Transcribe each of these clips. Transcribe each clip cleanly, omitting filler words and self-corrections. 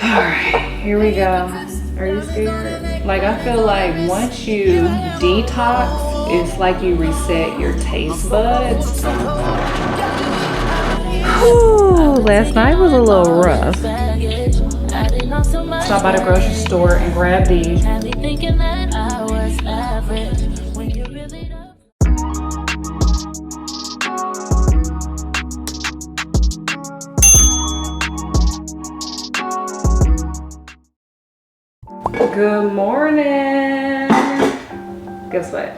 Alright, here we go. Are you scared? Like, I feel like once you detox, it's like you reset your taste buds. Whew, last night was a little rough. Stop by the grocery store and grab these. Good morning. Guess what?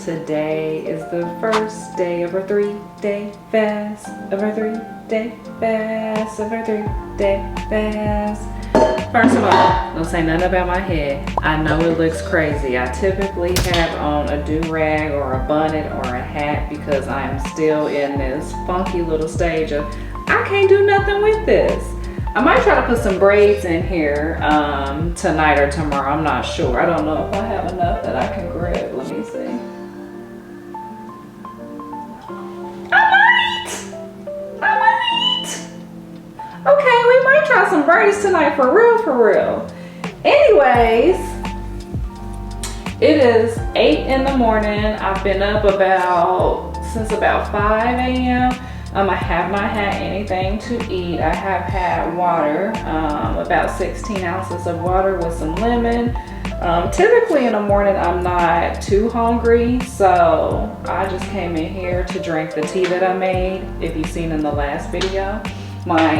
Today is the first day of our 3-day fast. First of all, don't say nothing about my head. I know it looks crazy. I typically have on a do-rag or a bonnet or a hat because I am still in this funky little stage of I can't do nothing with this. I might try to put some braids in here tonight or tomorrow. I'm not sure. I don't know if I have enough that I can grab. Let me see. I might. Okay, we might try some braids tonight for real. Anyways, it is 8 in the morning. I've been up since about 5 a.m. I have not had anything to eat. I have had water, about 16 ounces of water with some lemon. Typically in the morning I'm not too hungry, so I just came in here to drink the tea that I made, if you've seen in the last video, my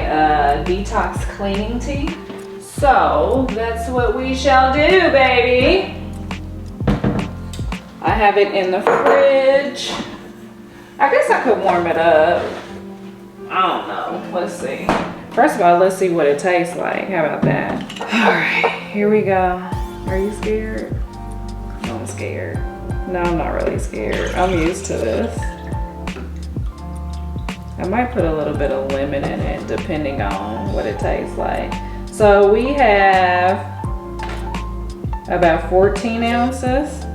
detox cleaning tea. So that's what we shall do, baby. I have it in the fridge. I guess I could warm it up. I don't know. Let's see. First of all, let's see what it tastes like. How about that? All right, here we go. Are you scared? I'm scared. No, I'm not really scared. I'm used to this. I might put a little bit of lemon in it, depending on what it tastes like. So we have about 14 ounces.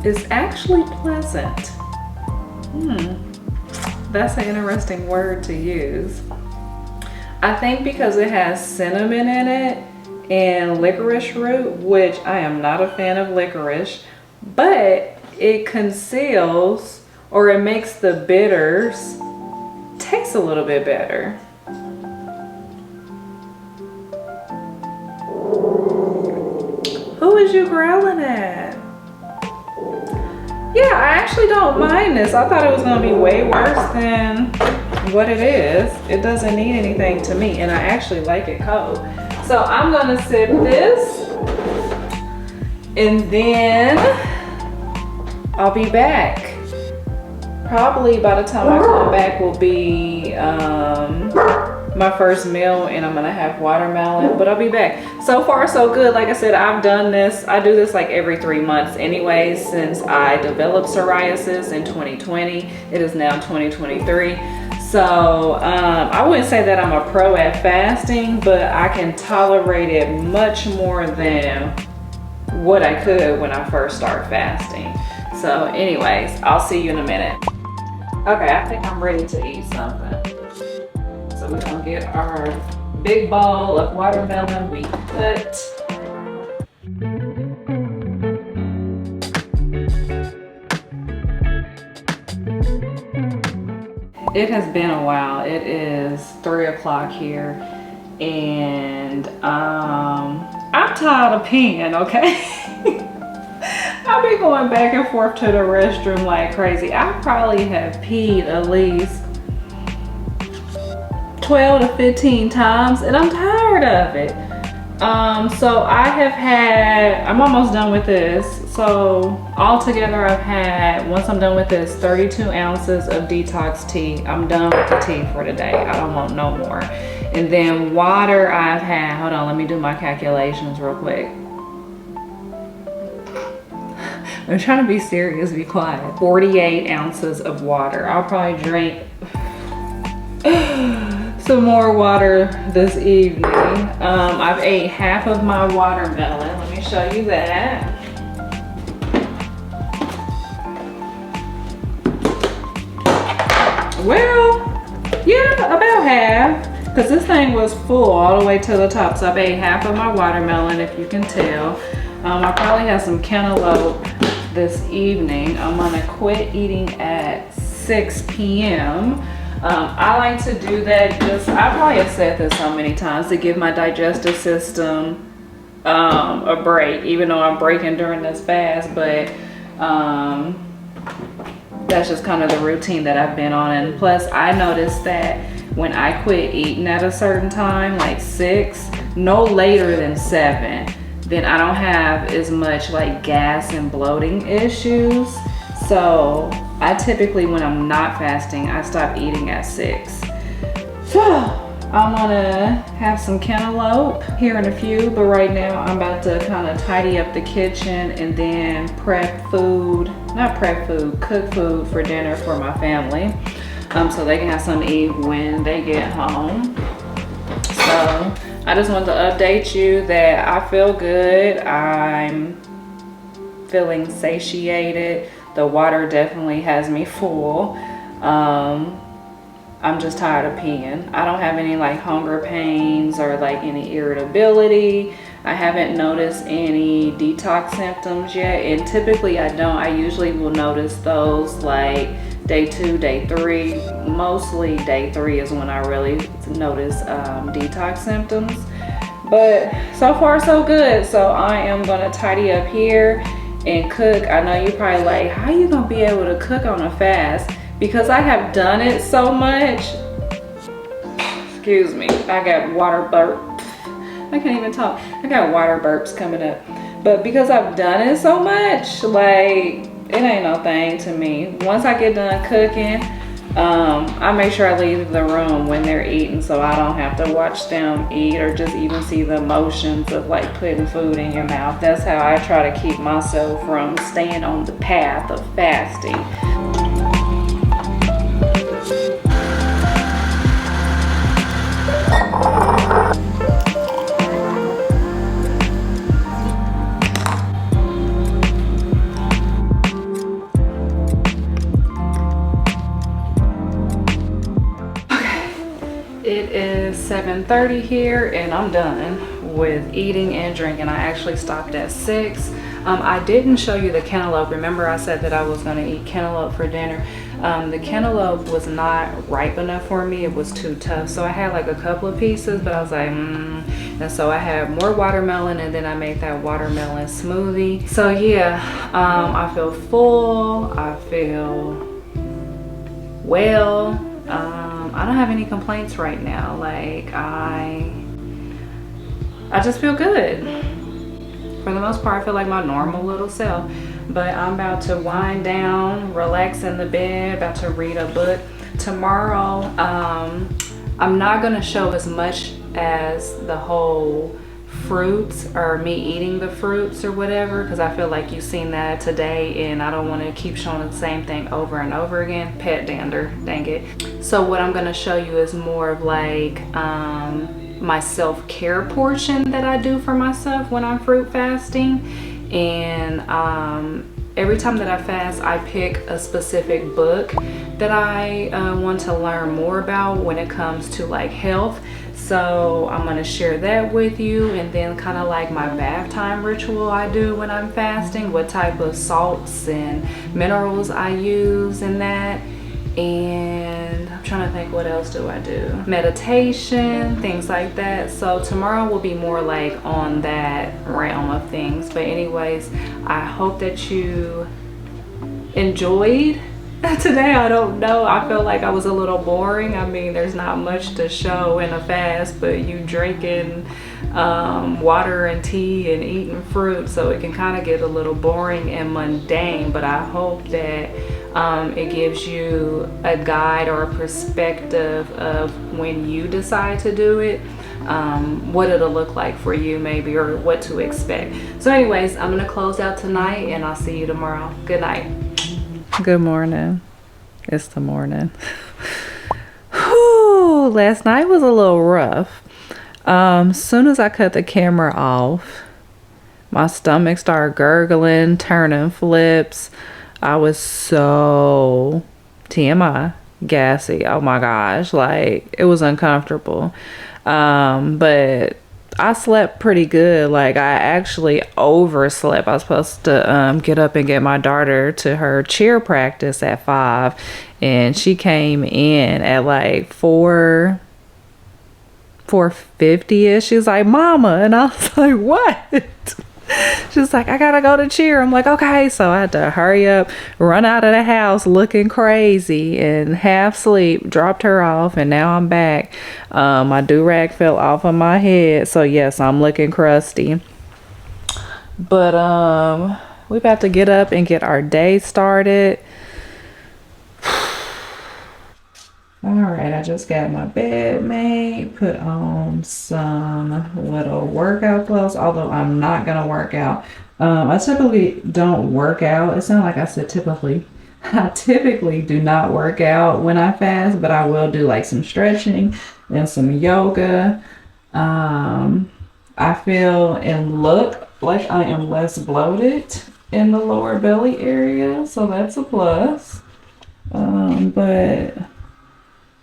Is actually pleasant. That's an interesting word to use. I think because it has cinnamon in it and licorice root, which I am not a fan of licorice, but it conceals, or it makes the bitters taste a little bit better. Who is you growling at? Yeah, I actually don't mind this. I thought it was gonna be way worse than what it is. It doesn't need anything to me, and I actually like it cold. So I'm gonna sip this, and then I'll be back. Probably by the time I come back will be my first meal, and I'm gonna have watermelon, but I'll be back. So far so good. Like I said, I've done this. I do this like every 3 months anyways, since I developed psoriasis in 2020. It is now 2023. So I wouldn't say that I'm a pro at fasting, but I can tolerate it much more than what I could when I first started fasting. So anyways, I'll see you in a minute. Okay, I think I'm ready to eat something. So we're gonna get our big bowl of watermelon we cut. It has been a while. It is 3 o'clock here, and I'm tired of peeing, okay? I'll be going back and forth to the restroom like crazy. I probably have peed at least 12 to 15 times, and I'm tired of it. So I'm almost done with this. So altogether I've had, once I'm done with this, 32 ounces of detox tea. I'm done with the tea for today. I don't want no more. And then water I've had, hold on, let me do my calculations real quick. I'm trying to be serious, be quiet. 48 ounces of water. I'll probably drink some more water this evening. I've ate half of my watermelon. Let me show you that. because this thing was full all the way to the top. So I've ate half of my watermelon, if you can tell. I probably have some cantaloupe this evening. I'm gonna quit eating at 6 p.m. I like to do that I probably have said this so many times, to give my digestive system a break, even though I'm breaking during this fast, but that's just kind of the routine that I've been on. And plus I noticed that when I quit eating at a certain time, like 6, no later than 7, then I don't have as much like gas and bloating issues. So I typically, when I'm not fasting, I stop eating at 6. So I'm gonna have some cantaloupe here in a few, but right now I'm about to kind of tidy up the kitchen and then cook food for dinner for my family, so they can have something to eat when they get home. So I just wanted to update you that I feel good. I'm feeling satiated. The water definitely has me full. I'm just tired of peeing. I don't have any like hunger pains or like any irritability. I haven't noticed any detox symptoms yet, and typically I don't. I usually will notice those like day 2, day 3. Mostly day 3 is when I really notice detox symptoms. But so far so good. So I am gonna tidy up here and cook. I know you're probably like, how are you gonna be able to cook on a fast? Because I have done it so much. Excuse me, I got water burp. I can't even talk. I got water burps coming up. But because I've done it so much, like, it ain't no thing to me. Once I get done cooking, I make sure I leave the room when they're eating, so I don't have to watch them eat or just even see the emotions of like putting food in your mouth. That's how I try to keep myself from staying on the path of fasting. It is 7:30 here and I'm done with eating and drinking. I actually stopped at 6. I didn't show you the cantaloupe. Remember I said that I was gonna eat cantaloupe for dinner. The cantaloupe was not ripe enough for me. It was too tough. So I had like a couple of pieces, but I was like, And so I had more watermelon, and then I made that watermelon smoothie. So yeah, I feel full. I feel well. I don't have any complaints right now. Like I just feel good. For the most part, I feel like my normal little self. But I'm about to wind down, relax in the bed, about to read a book. Tomorrow, I'm not gonna show as much as the whole fruits or me eating the fruits or whatever, because I feel like you've seen that today and I don't want to keep showing the same thing over and over again. Pet dander, dang it. So what I'm going to show you is more of like my self-care portion that I do for myself when I'm fruit fasting. And every time that I fast, I pick a specific book that I want to learn more about when it comes to like health. So I'm going to share that with you, and then kind of like my bath time ritual I do when I'm fasting, what type of salts and minerals I use in that. And I'm trying to think, what else do I do? Meditation, things like that. So tomorrow will be more like on that realm of things. But anyways, I hope that you enjoyed today. I don't know, I feel like I was a little boring. I mean, there's not much to show in a fast, but you drinking water and tea and eating fruit, so it can kind of get a little boring and mundane. But I hope that it gives you a guide or a perspective of when you decide to do it, what it'll look like for you maybe, or what to expect. So anyways, I'm gonna close out tonight and I'll see you tomorrow. Good night. Good morning. It's the morning. Whew, last night was a little rough. Soon as I cut the camera off, my stomach started gurgling, turning flips. I was so TMI. gassy. Oh my gosh, like it was uncomfortable. But I slept pretty good. Like I actually overslept. I was supposed to get up and get my daughter to her cheer practice at 5, and she came in at like 4:50ish. She was like, "Mama," and I was like, "What?" She's like, "I gotta go to cheer." I'm like, "Okay." So I had to hurry up, run out of the house looking crazy and half sleep, dropped her off, and now I'm back. My do-rag fell off of my head, so yes, I'm looking crusty. But we about to get up and get our day started. All right, I just got my bed made, put on some little workout clothes, although I'm not gonna work out. I typically don't work out. It's not like I said typically. I typically do not work out when I fast, but I will do like some stretching and some yoga. I feel and look like I am less bloated in the lower belly area, so that's a plus. But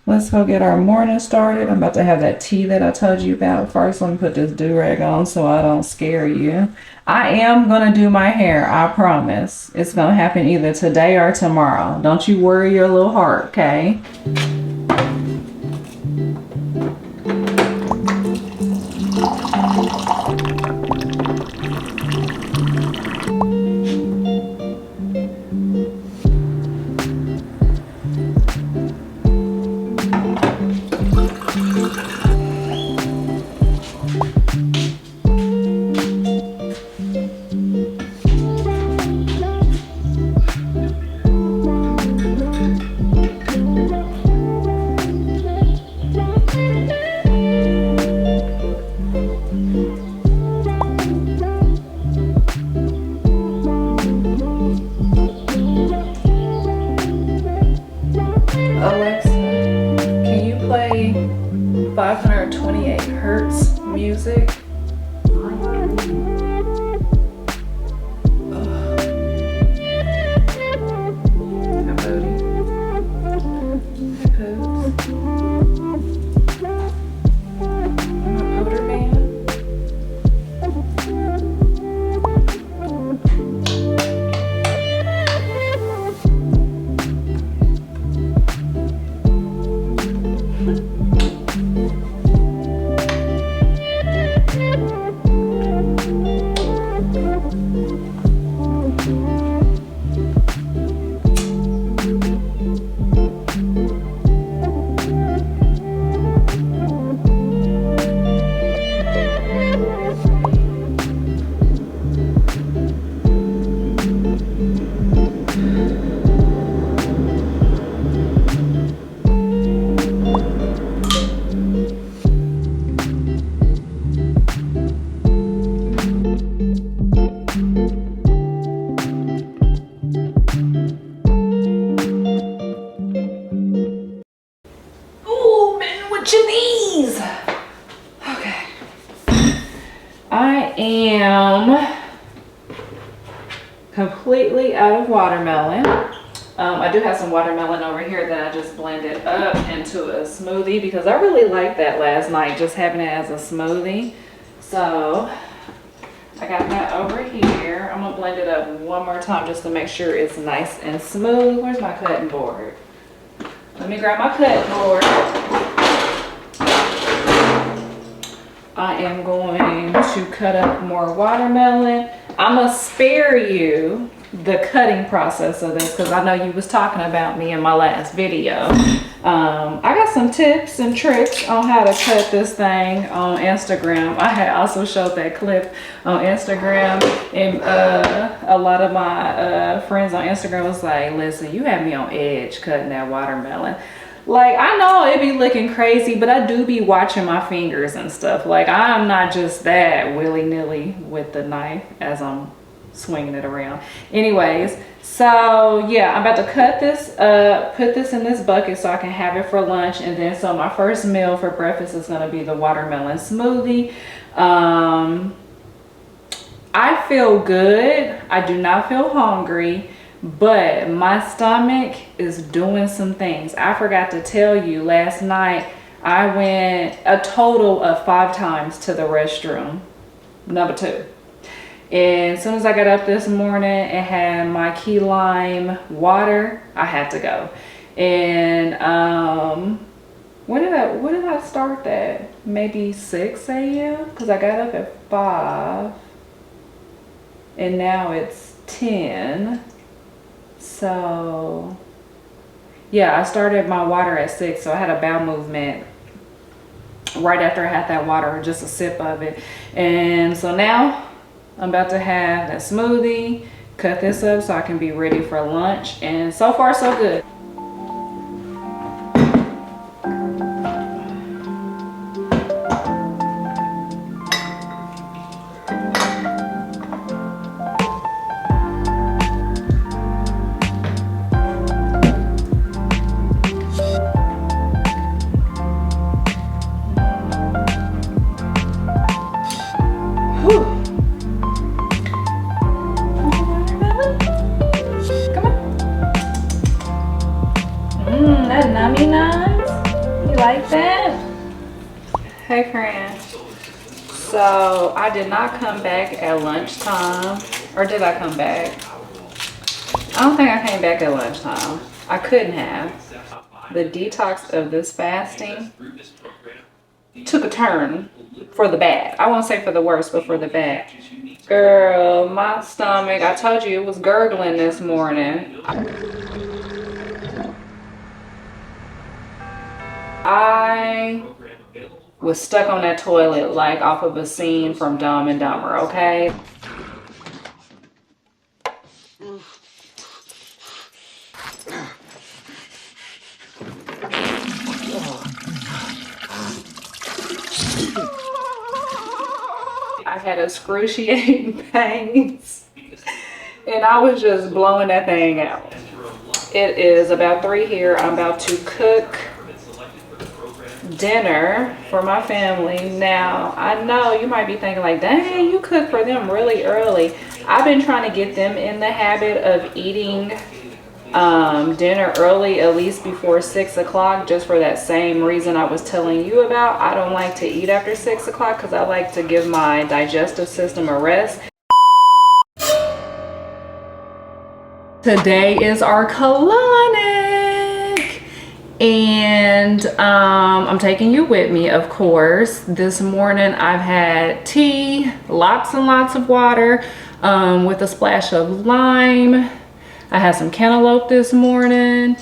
let's go get our morning started. I'm about to have that tea that I told you about. First, let me put this do-rag on so I don't scare you. I am going to do my hair. I promise. It's going to happen either today or tomorrow. Don't you worry your little heart, okay? Alexa, can you play 528 hertz music? Okay. I am completely out of watermelon. I do have some watermelon over here that I just blended up into a smoothie because I really liked that last night, just having it as a smoothie. So I got that over here. I'm gonna blend it up one more time just to make sure it's nice and smooth. Where's my cutting board? Let me grab my cutting board. I am going to cut up more watermelon. I'm gonna spare you the cutting process of this because I know you was talking about me in my last video. I got some tips and tricks on how to cut this thing on Instagram. I had also showed that clip on Instagram, and a lot of my friends on Instagram was like, "Listen, you had me on edge cutting that watermelon." Like, I know it be looking crazy, but I do be watching my fingers and stuff. Like, I'm not just that willy-nilly with the knife as I'm swinging it around. Anyways, so yeah, I'm about to cut this up, put this in this bucket so I can have it for lunch. And then, so my first meal for breakfast is gonna be the watermelon smoothie. I feel good. I do not feel hungry. but my stomach is doing some things. I forgot to tell you, last night I went a total of 5 times to the restroom, number 2. And as soon as I got up this morning and had my key lime water, I had to go. And when did I start that? Maybe 6 a.m. because I got up at 5 and now it's 10. So yeah, I started my water at 6, so I had a bowel movement right after I had that water, just a sip of it. And so now I'm about to have that smoothie, cut this up so I can be ready for lunch, and so far so good. Hey friend, so I did not come back at lunchtime, or did I come back? I don't think I came back at lunchtime. I couldn't have. The detox of this fasting took a turn for the bad. I won't say for the worse, but for the bad. Girl, my stomach, I told you it was gurgling this morning. I was stuck on that toilet like off of a scene from Dumb and Dumber, okay? I had excruciating pains and I was just blowing that thing out. It is about 3 here. I'm about to cook dinner for my family. Now, I know you might be thinking like, dang, you cook for them really early. I've been trying to get them in the habit of eating dinner early, at least before 6 o'clock, just for that same reason I was telling you about. I don't like to eat after 6 o'clock because I like to give my digestive system a rest. Today is our colonic, and I'm taking you with me, of course. This morning I've had tea, lots and lots of water with a splash of lime. I had some cantaloupe this morning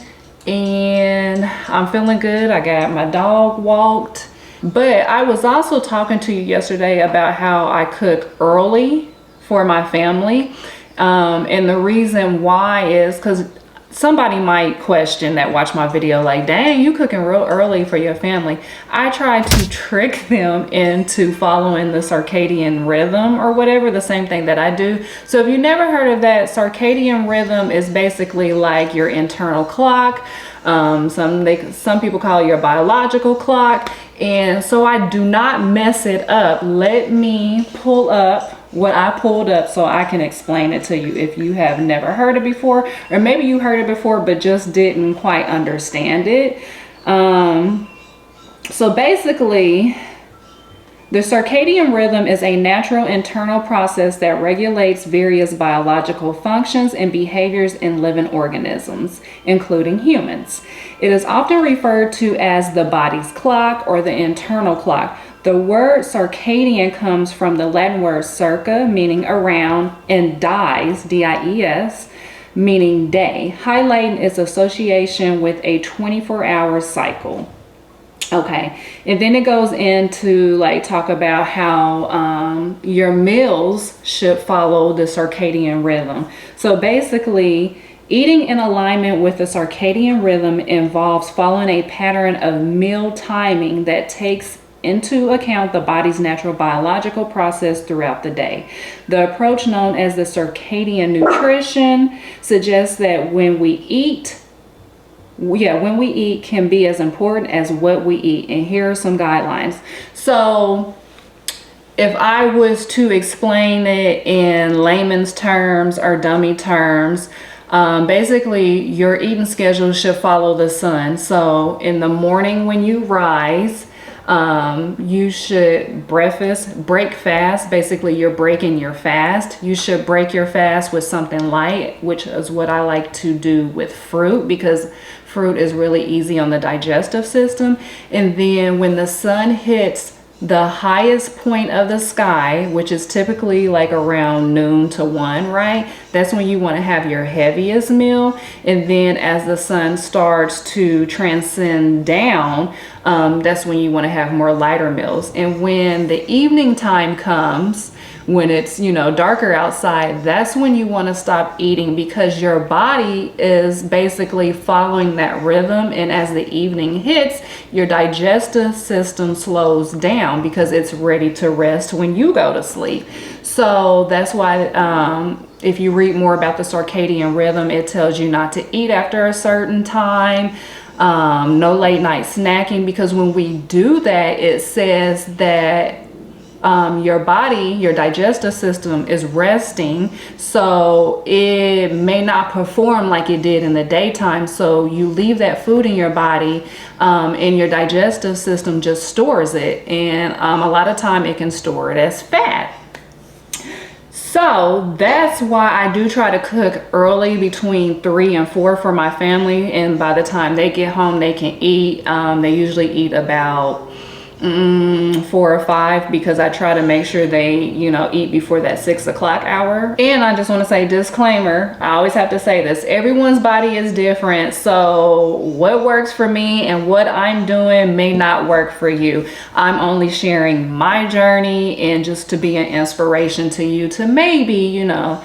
and I'm feeling good. I got my dog walked. But I was also talking to you yesterday about how I cook early for my family. And the reason why is because somebody might question that watch my video like, dang, you cooking real early for your family. I try to trick them into following the circadian rhythm or whatever, the same thing that I do. So if you never heard of that, circadian rhythm is basically like your internal clock. Some people call it your biological clock. And so I do not mess it up. Let me pull up what I pulled up so I can explain it to you if you have never heard it before, or maybe you heard it before but just didn't quite understand it. So basically, the circadian rhythm is a natural internal process that regulates various biological functions and behaviors in living organisms, including humans. It is often referred to as the body's clock or the internal clock. The word circadian comes from the Latin word circa, meaning around, and dies, D-I-E-S, meaning day, highlighting its association with a 24-hour cycle. Okay, and then it goes into like talk about how your meals should follow the circadian rhythm. So basically, eating in alignment with the circadian rhythm involves following a pattern of meal timing that takes into account the body's natural biological process throughout the day. The approach known as the circadian nutrition suggests that when we eat can be as important as what we eat. And here are some guidelines. So if I was to explain it in layman's terms or dummy terms, Basically, your eating schedule should follow the sun. So in the morning when you rise, you should break fast. Basically, you're breaking your fast. You should break your fast with something light, which is what I like to do with fruit, because fruit is really easy on the digestive system. And then when the sun hits the highest point of the sky, which is typically like around noon to 1, right? That's when you want to have your heaviest meal. And then as the sun starts to transcend down, that's when you want to have more lighter meals. And when the evening time comes, when it's, you know, darker outside, that's when you want to stop eating, because your body is basically following that rhythm. And as the evening hits, your digestive system slows down because it's ready to rest when you go to sleep. So that's why if you read more about the circadian rhythm, it tells you not to eat after a certain time. No late night snacking, because when we do that, it says that your body, your digestive system is resting, so it may not perform like it did in the daytime. So you leave that food in your body, and your digestive system just stores it, and a lot of time it can store it as fat. So that's why I do try to cook early, between 3 and 4 for my family, and by the time they get home they can eat. They usually eat about 4 or 5, because I try to make sure they, you know, eat before that 6 o'clock hour. And I just want to say, disclaimer, I always have to say this, everyone's body is different, so what works for me and what I'm doing may not work for you. I'm only sharing my journey, and just to be an inspiration to you to maybe, you know,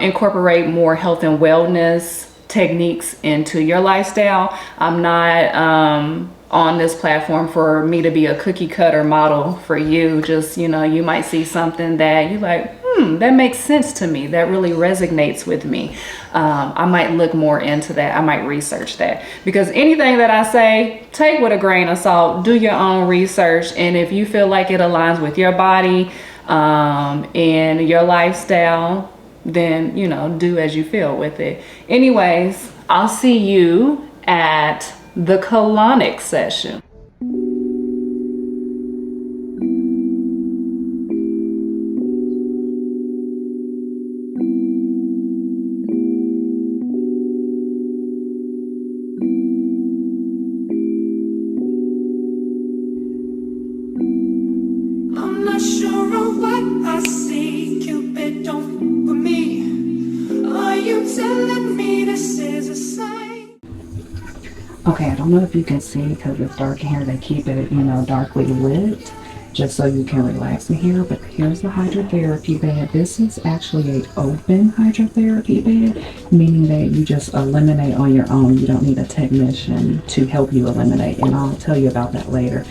incorporate more health and wellness techniques into your lifestyle. I'm not on this platform for me to be a cookie cutter model for you. Just, you know, you might see something that you like, that makes sense to me, that really resonates with me. I might look more into that. I might research that, because anything that I say, take with a grain of salt, do your own research. And if you feel like it aligns with your body and your lifestyle, then, you know, do as you feel with it. Anyways, I'll see you at the colonic session. I'm not sure of what I see. Cupid, don't f with me. Are you telling me this is a sign? Okay, I don't know if you can see because it's dark in here. They keep it, you know, darkly lit just so you can relax in here. But here's the hydrotherapy bed. This is actually an open hydrotherapy bed, meaning that you just eliminate on your own. You don't need a technician to help you eliminate, and I'll tell you about that later.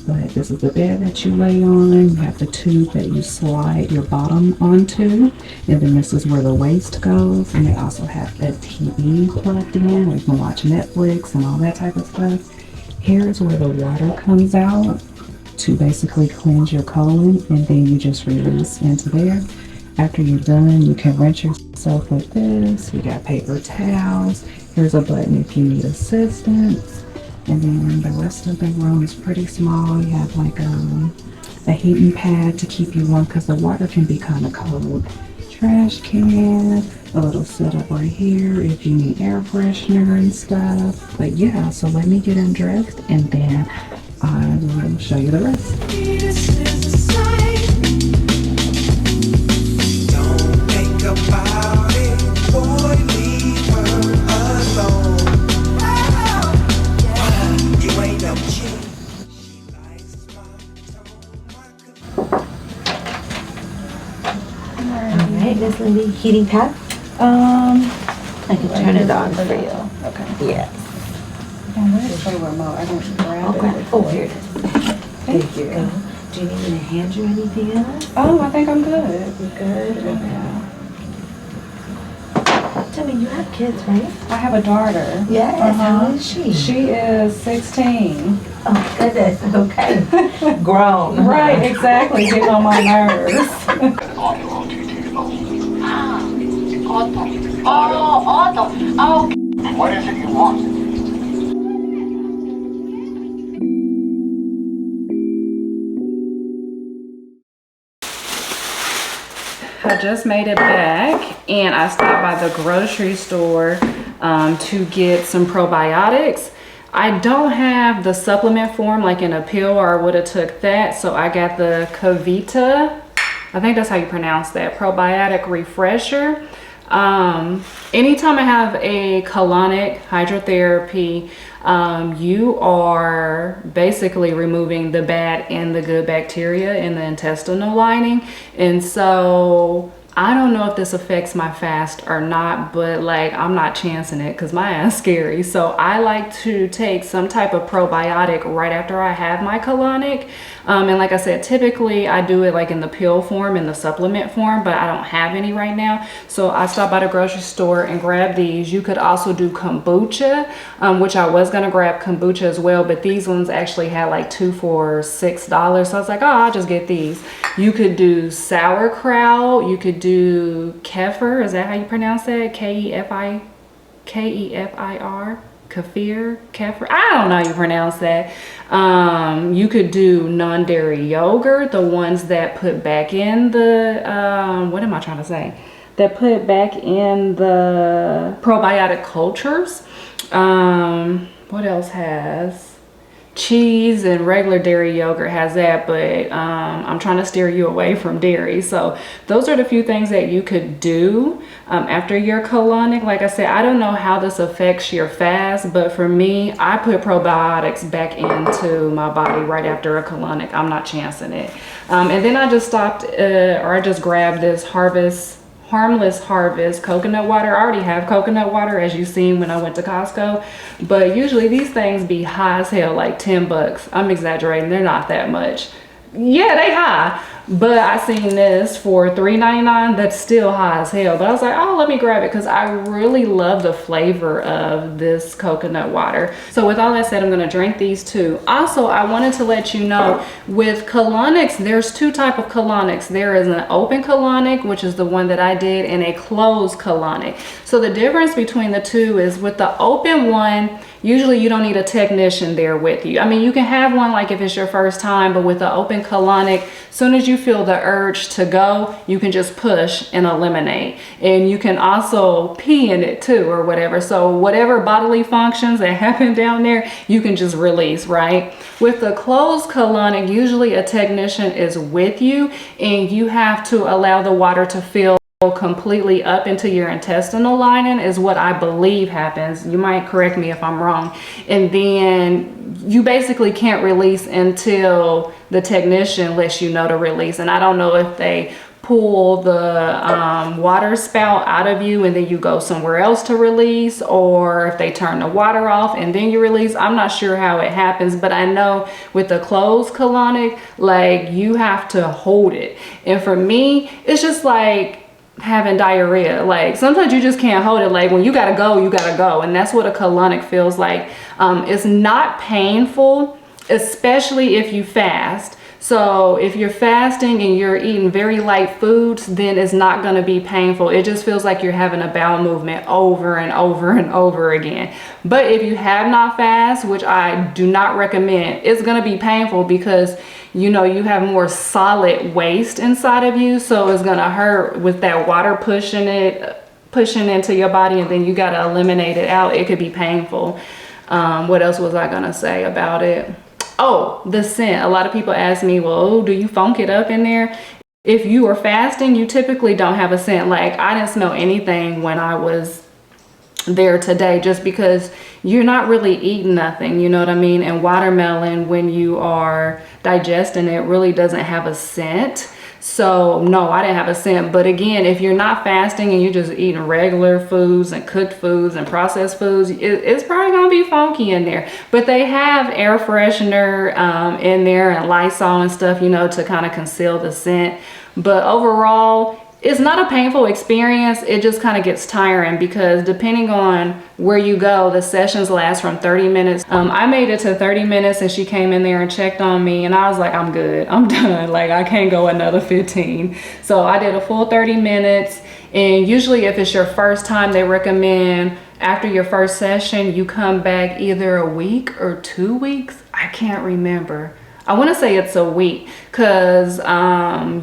But this is the bed that you lay on. You have the tube that you slide your bottom onto, and then this is where the waist goes. And they also have a TV plugged in where you can watch Netflix and all that type of stuff. Here is where the water comes out to basically cleanse your colon, and then you just release into there. After you're done, you can rinse yourself with this. You got paper towels. Here's a button if you need assistance. And then the rest of the room is pretty small. You have like a heating pad to keep you warm, because the water can be kind of cold. Trash can, a little setup right here if you need air freshener and stuff. But yeah, so let me get undressed, and then I will show you the rest. This is a sign. Don't think about it, boy, leave her alone. Alright, Miss Lindy, heating pad? I can turn it on for you. Okay. Yes. Where's the remote? I don't grab Okay. it. Oh, here it is. Thank you. Do you need me to hand you anything else? Oh, I think I'm good. You good? Okay. Yeah. Tell me, you have kids, right? I have a daughter. Yes. How old is she? She is 16. Oh, goodness. Okay. Grown. Right, exactly. Getting on my nerves. Oh. What is it you want? I just made it back and I stopped by the grocery store to get some probiotics. I don't have the supplement form like in a pill, or I would have took that. So I got the Kavita, I think that's how you pronounce that, probiotic refresher. Anytime I have a colonic hydrotherapy, you are basically removing the bad and the good bacteria in the intestinal lining. And so I don't know if this affects my fast or not, but like I'm not chancing it because my ass scary. So I like to take some type of probiotic right after I have my colonic. And like I said, typically I do it like in the pill form, in the supplement form, but I don't have any right now. So I stopped by the grocery store and grabbed these. You could also do kombucha, which I was gonna grab kombucha as well, but these ones actually had like 2 for $6. So I was like, oh, I'll just get these. You could do sauerkraut, you could do kefir, is that how you pronounce that? K-E-F-I-R? Kefir, I don't know how you pronounce that. You could do non-dairy yogurt, the ones that put back in the what am I trying to say, that put back in the probiotic cultures. What else has cheese? And regular dairy yogurt has that, but I'm trying to steer you away from dairy. So those are the few things that you could do after your colonic. Like I said, I don't know how this affects your fast, but for me, I put probiotics back into my body right after a colonic. I'm not chancing it. And then I just stopped or I just grabbed this Harmless Harvest coconut water. I already have coconut water, as you seen when I went to Costco, but usually these things be high as hell, like 10 bucks. I'm exaggerating, they're not that much. Yeah, they high, but I seen this for $3.99. That's still high as hell, but I was like, oh, let me grab it because I really love the flavor of this coconut water. So with all that said, I'm going to drink these too. Also, I wanted to let you know, with colonics, there's 2 types of colonics. There is an open colonic, which is the one that I did, and a closed colonic. So the difference between the two is with the open one, usually you don't need a technician there with you. I mean, you can have one like if it's your first time, but with the open colonic, as soon as you feel the urge to go, you can just push and eliminate. And you can also pee in it too or whatever. So whatever bodily functions that happen down there, you can just release, right? With the closed colonic, usually a technician is with you and you have to allow the water to fill completely up into your intestinal lining, is what I believe happens. You might correct me if I'm wrong. And then you basically can't release until the technician lets you know to release. And I don't know if they pull the water spout out of you and then you go somewhere else to release, or if they turn the water off and then you release. I'm not sure how it happens, but I know with the closed colonic, like you have to hold it. And for me, it's just like having diarrhea. Like sometimes you just can't hold it. Like when you gotta go, you gotta go. And that's what a colonic feels like. It's not painful, especially if you fast. So if you're fasting and you're eating very light foods, then it's not going to be painful. It just feels like you're having a bowel movement over and over and over again. But if you have not fasted, which I do not recommend, it's going to be painful because you know you have more solid waste inside of you. So it's going to hurt with that water pushing into your body, and then you got to eliminate it out. It could be painful. What else was I going to say about it? Oh, the scent. A lot of people ask me, well, do you funk it up in there? If you are fasting, you typically don't have a scent. Like I didn't smell anything when I was there today, just because you're not really eating nothing, you know what I mean? And watermelon, when you are digesting it, really doesn't have a scent. So no, I didn't have a scent. But again, if you're not fasting and you're just eating regular foods and cooked foods and processed foods, it's probably gonna be funky in there. But they have air freshener in there and Lysol and stuff, you know, to kind of conceal the scent. But overall, it's not a painful experience. It just kind of gets tiring because depending on where you go, the sessions last from 30 minutes. I made it to 30 minutes and she came in there and checked on me and I was like, I'm good, I'm done. Like I can't go another 15. So I did a full 30 minutes And usually if it's your first time, they recommend after your first session, you come back either a week or 2 weeks. I can't remember. I want to say it's a week because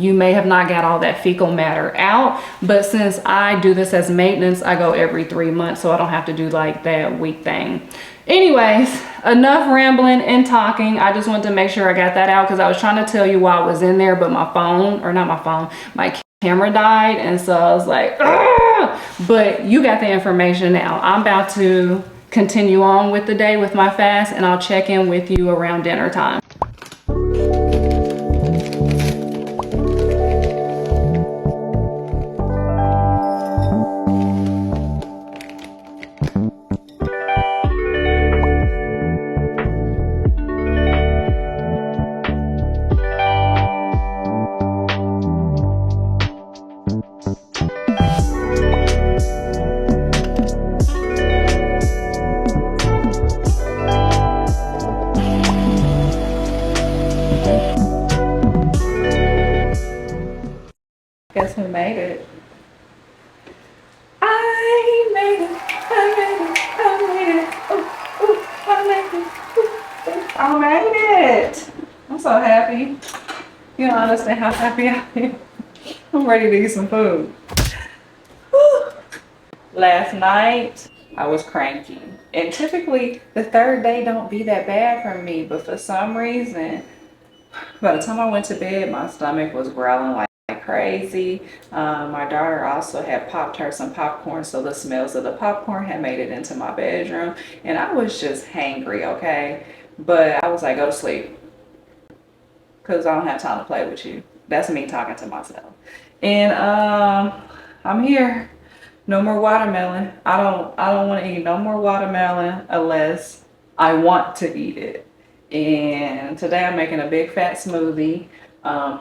you may have not got all that fecal matter out. But since I do this as maintenance, I go every 3 months, so I don't have to do like that week thing. Anyways, enough rambling and talking. I just wanted to make sure I got that out because I was trying to tell you while I was in there, but my phone, or not my phone, my camera died. And so I was like, ah! But you got the information now. I'm about to continue on with the day with my fast, and I'll check in with you around dinner time. Guess who made it? I made it. I made it. I made it. Ooh, ooh, I made it. Ooh, ooh, I made it. I'm so happy. You don't understand how happy I am. I'm ready to eat some food. Whew. Last night, I was cranky. And typically, the third day don't be that bad for me. But for some reason, by the time I went to bed, my stomach was growling like crazy. My daughter also had popped her some popcorn, so the smells of the popcorn had made it into my bedroom, and I was just hangry, okay? But I was like, go to sleep, because I don't have time to play with you. That's me talking to myself. And I'm here. No more watermelon. I don't want to eat no more watermelon unless I want to eat it. And today I'm making a big fat smoothie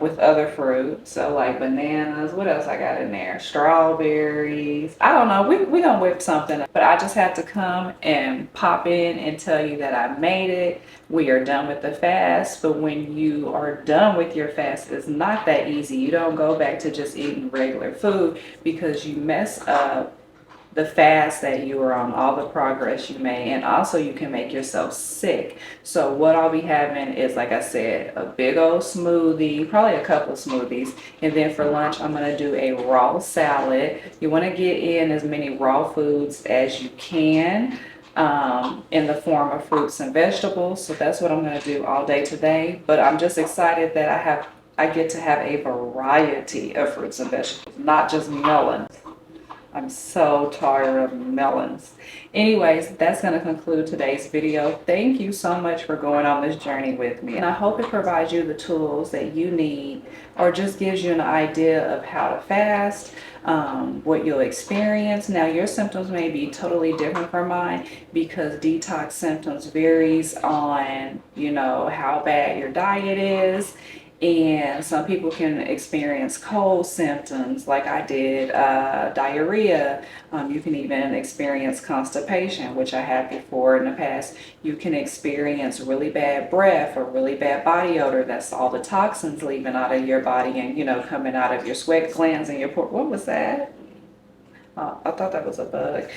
with other fruit. So like bananas, what else I got in there? Strawberries. I don't know. We gonna whip something up. But I just had to come and pop in and tell you that I made it. We are done with the fast. But when you are done with your fast, it's not that easy. You don't go back to just eating regular food because you mess up the fast that you are on, all the progress you made, and also you can make yourself sick. So what I'll be having is, like I said, a big old smoothie, probably a couple of smoothies, and then for lunch I'm going to do a raw salad. You want to get in as many raw foods as you can in the form of fruits and vegetables. So that's what I'm going to do all day today. But I'm just excited that I get to have a variety of fruits and vegetables, not just melons. I'm so tired of melons. Anyways, that's going to conclude today's video. Thank you so much for going on this journey with me. And I hope it provides you the tools that you need, or just gives you an idea of how to fast, what you'll experience. Now, your symptoms may be totally different from mine because detox symptoms varies on, you know, how bad your diet is. And some people can experience cold symptoms like I did, diarrhea. You can even experience constipation, which I had before in the past. You can experience really bad breath or really bad body odor. That's all the toxins leaving out of your body and, you know, coming out of your sweat glands and your pores. What was that? I thought that was a bug.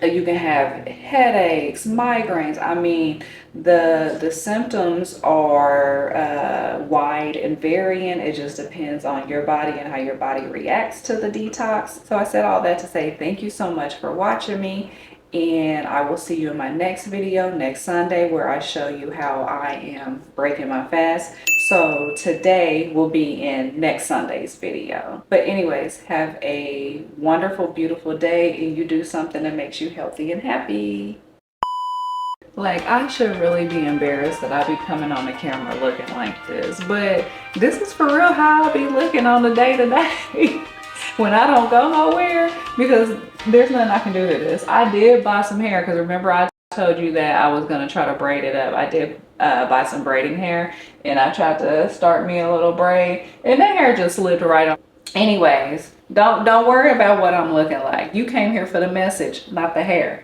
You can have headaches, migraines. I mean, the symptoms are wide and varying. It just depends on your body and how your body reacts to the detox. So I said all that to say thank you so much for watching me, and I will see you in my next video next Sunday, where I show you how I am breaking my fast. So today will be in next Sunday's video. But anyways, have a wonderful, beautiful day, and you do something that makes you healthy and happy. Like, I should really be embarrassed that I be coming on the camera looking like this, but this is for real how I be looking on the day-to-day when I don't go nowhere, because there's nothing I can do to this. I did buy some hair, because remember I told you that I was going to try to braid it up. I did buy some braiding hair, and I tried to start me a little braid, and that hair just slipped right on. Anyways, don't worry about what I'm looking like. You came here for the message, not the hair.